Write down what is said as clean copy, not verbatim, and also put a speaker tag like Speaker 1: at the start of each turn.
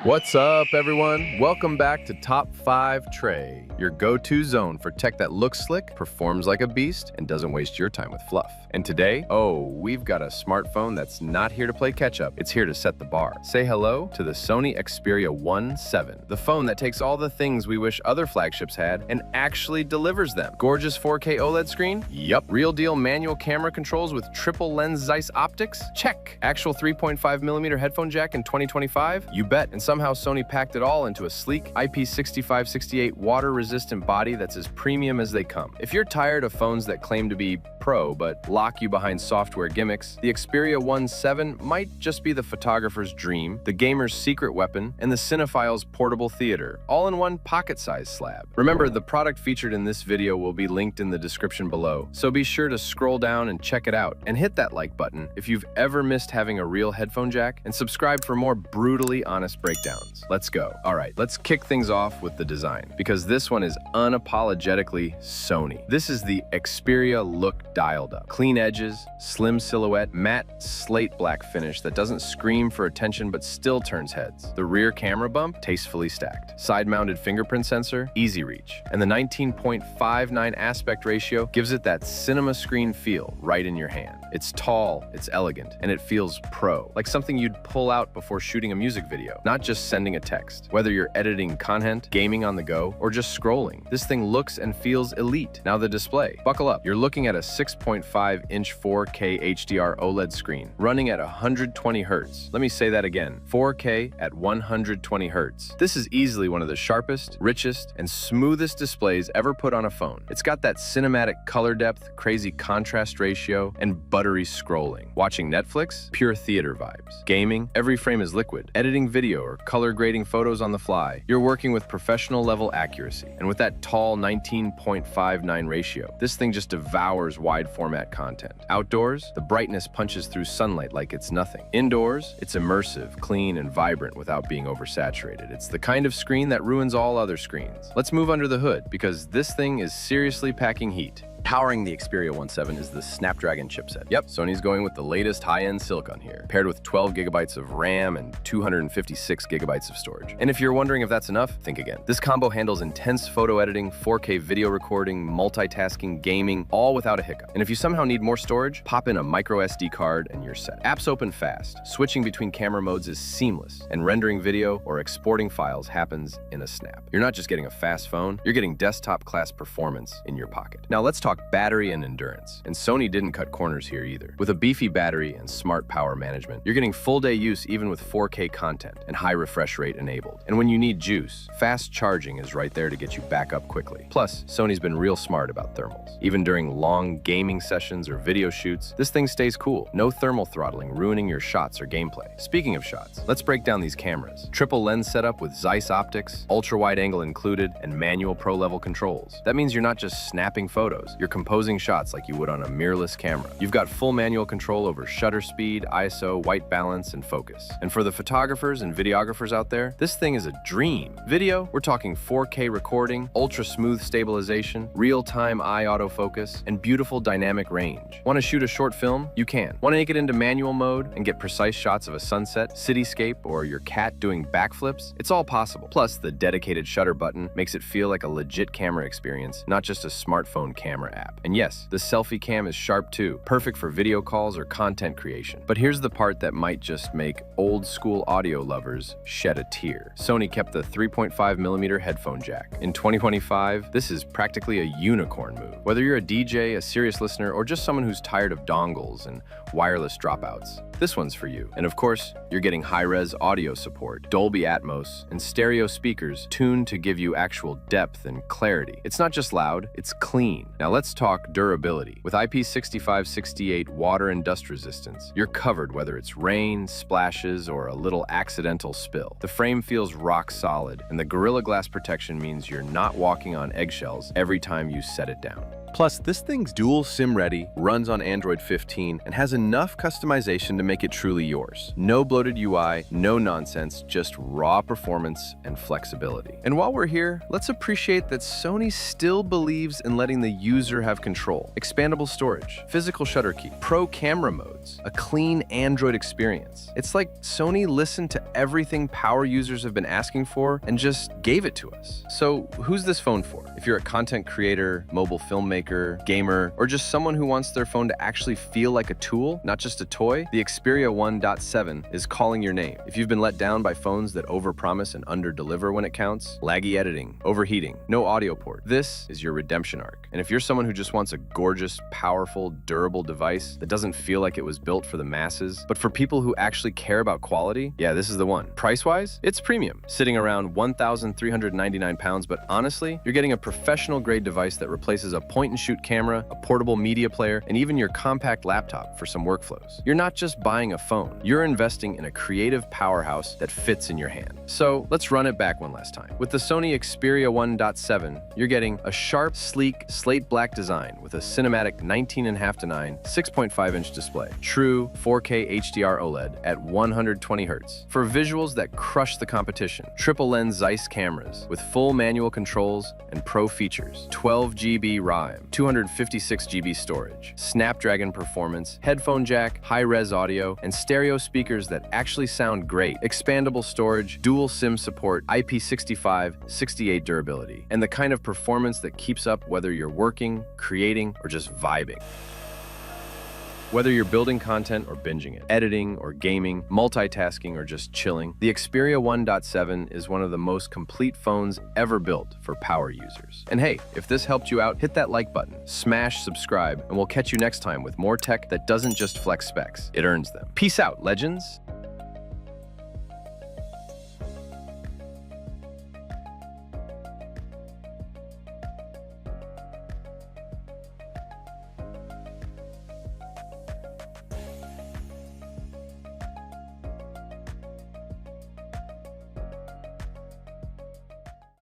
Speaker 1: What's up, everyone? Welcome back to Top 5 Tray, your go-to zone for tech that looks slick, performs like a beast, and doesn't waste your time with fluff. And today, we've got a smartphone that's not here to play catch-up, it's here to set the bar. Say hello to the Sony Xperia VII, the phone that takes all the things we wish other flagships had and actually delivers them. Gorgeous 4K OLED screen? Yup. Real deal manual camera controls with triple lens Zeiss optics? Check. Actual 3.5mm headphone jack in 2025? You bet. And somehow Sony packed it all into a sleek IP6568 water-resistant body that's as premium as they come. If you're tired of phones that claim to be pro but lock you behind software gimmicks, the Xperia VII might just be the photographer's dream, the gamer's secret weapon, and the cinephile's portable theater, all in one pocket-sized slab. Remember, the product featured in this video will be linked in the description below, so be sure to scroll down and check it out, and hit that like button if you've ever missed having a real headphone jack, and subscribe for more brutally honest breakdowns. Let's go. Alright, let's kick things off with the design, because this one is unapologetically Sony. This is the Xperia look dialed up. Clean edges, slim silhouette, matte slate black finish that doesn't scream for attention but still turns heads. The rear camera bump, tastefully stacked. Side-mounted fingerprint sensor, easy reach. And the 19.59 aspect ratio gives it that cinema screen feel right in your hand. It's tall, it's elegant, and it feels pro, like something you'd pull out before shooting a music video, not just sending a text. Whether you're editing content, gaming on the go, or just scrolling, this thing looks and feels elite. Now the display. Buckle up. You're looking at a 6.5-inch 4K HDR OLED screen running at 120 Hz. Let me say that again. 4K at 120 Hz. This is easily one of the sharpest, richest, and smoothest displays ever put on a phone. It's got that cinematic color depth, crazy contrast ratio, and buttery scrolling. Watching Netflix? Pure theater vibes. Gaming? Every frame is liquid. Editing video or color grading photos on the fly? You're working with professional level accuracy. And with that tall 19.59 ratio, this thing just devours wide format content. Outdoors, the brightness punches through sunlight like it's nothing. Indoors, it's immersive, clean, and vibrant without being oversaturated. It's the kind of screen that ruins all other screens. Let's move under the hood, because this thing is seriously packing heat. Powering the Xperia VII is the Snapdragon chipset. Yep, Sony's going with the latest high-end silicon here, paired with 12 gigabytes of RAM and 256 gigabytes of storage. And if you're wondering if that's enough, think again. This combo handles intense photo editing, 4K video recording, multitasking, gaming, all without a hiccup. And if you somehow need more storage, pop in a micro SD card and you're set. Apps open fast, switching between camera modes is seamless, and rendering video or exporting files happens in a snap. You're not just getting a fast phone, you're getting desktop-class performance in your pocket. Now let's talk battery and endurance. And Sony didn't cut corners here either. With a beefy battery and smart power management, you're getting full-day use even with 4K content and high refresh rate enabled. And when you need juice, fast charging is right there to get you back up quickly. Plus, Sony's been real smart about thermals. Even during long gaming sessions or video shoots, this thing stays cool. No thermal throttling ruining your shots or gameplay. Speaking of shots, let's break down these cameras. Triple lens setup with Zeiss optics, ultra-wide angle included, and manual pro-level controls. That means you're not just snapping photos. You're composing shots like you would on a mirrorless camera. You've got full manual control over shutter speed, ISO, white balance, and focus. And for the photographers and videographers out there, this thing is a dream. Video, we're talking 4K recording, ultra-smooth stabilization, real-time eye autofocus, and beautiful dynamic range. Want to shoot a short film? You can. Want to make it into manual mode and get precise shots of a sunset, cityscape, or your cat doing backflips? It's all possible. Plus, the dedicated shutter button makes it feel like a legit camera experience, not just a smartphone camera app. And yes, the selfie cam is sharp too, perfect for video calls or content creation. But here's the part that might just make old school audio lovers shed a tear. Sony kept the 3.5mm headphone jack. In 2025, this is practically a unicorn move. Whether you're a DJ, a serious listener, or just someone who's tired of dongles and wireless dropouts, this one's for you. And of course, you're getting high-res audio support, Dolby Atmos, and stereo speakers tuned to give you actual depth and clarity. It's not just loud, it's clean. Now let's talk durability. With IP6568 water and dust resistance, you're covered whether it's rain, splashes, or a little accidental spill. The frame feels rock solid, and the Gorilla Glass protection means you're not walking on eggshells every time you set it down. Plus, this thing's dual SIM ready, runs on Android 15, and has enough customization to make it truly yours. No bloated UI, no nonsense, just raw performance and flexibility. And while we're here, let's appreciate that Sony still believes in letting the user have control. Expandable storage, physical shutter key, pro camera modes, a clean Android experience. It's like Sony listened to everything power users have been asking for and just gave it to us. So who's this phone for? If you're a content creator, mobile filmmaker, gamer, or just someone who wants their phone to actually feel like a tool, not just a toy, the Xperia 1.7 is calling your name. If you've been let down by phones that overpromise and underdeliver when it counts, laggy editing, overheating, no audio port, this is your redemption arc. And if you're someone who just wants a gorgeous, powerful, durable device that doesn't feel like it was built for the masses, but for people who actually care about quality, yeah, this is the one. Price-wise, it's premium, sitting around 1,399 pounds, but honestly, you're getting a professional grade device that replaces a point-and-shoot camera, a portable media player, and even your compact laptop for some workflows. You're not just buying a phone, you're investing in a creative powerhouse that fits in your hand. So let's run it back one last time. With the Sony Xperia 1.7, you're getting a sharp, sleek, slate black design with a cinematic 19.5:9, 6.5-inch display, true 4K HDR OLED at 120 Hz. For visuals that crush the competition, triple lens Zeiss cameras with full manual controls and pro features, 12 GB RAM, 256 GB storage, Snapdragon performance, headphone jack, high-res audio, and stereo speakers that actually sound great, expandable storage, dual SIM support, IP65, 68 durability, and the kind of performance that keeps up whether you're working, creating, or just vibing. Whether you're building content or binging it, editing or gaming, multitasking or just chilling, the Xperia 1.7 is one of the most complete phones ever built for power users. And hey, if this helped you out, hit that like button, smash subscribe, and we'll catch you next time with more tech that doesn't just flex specs, it earns them. Peace out, legends!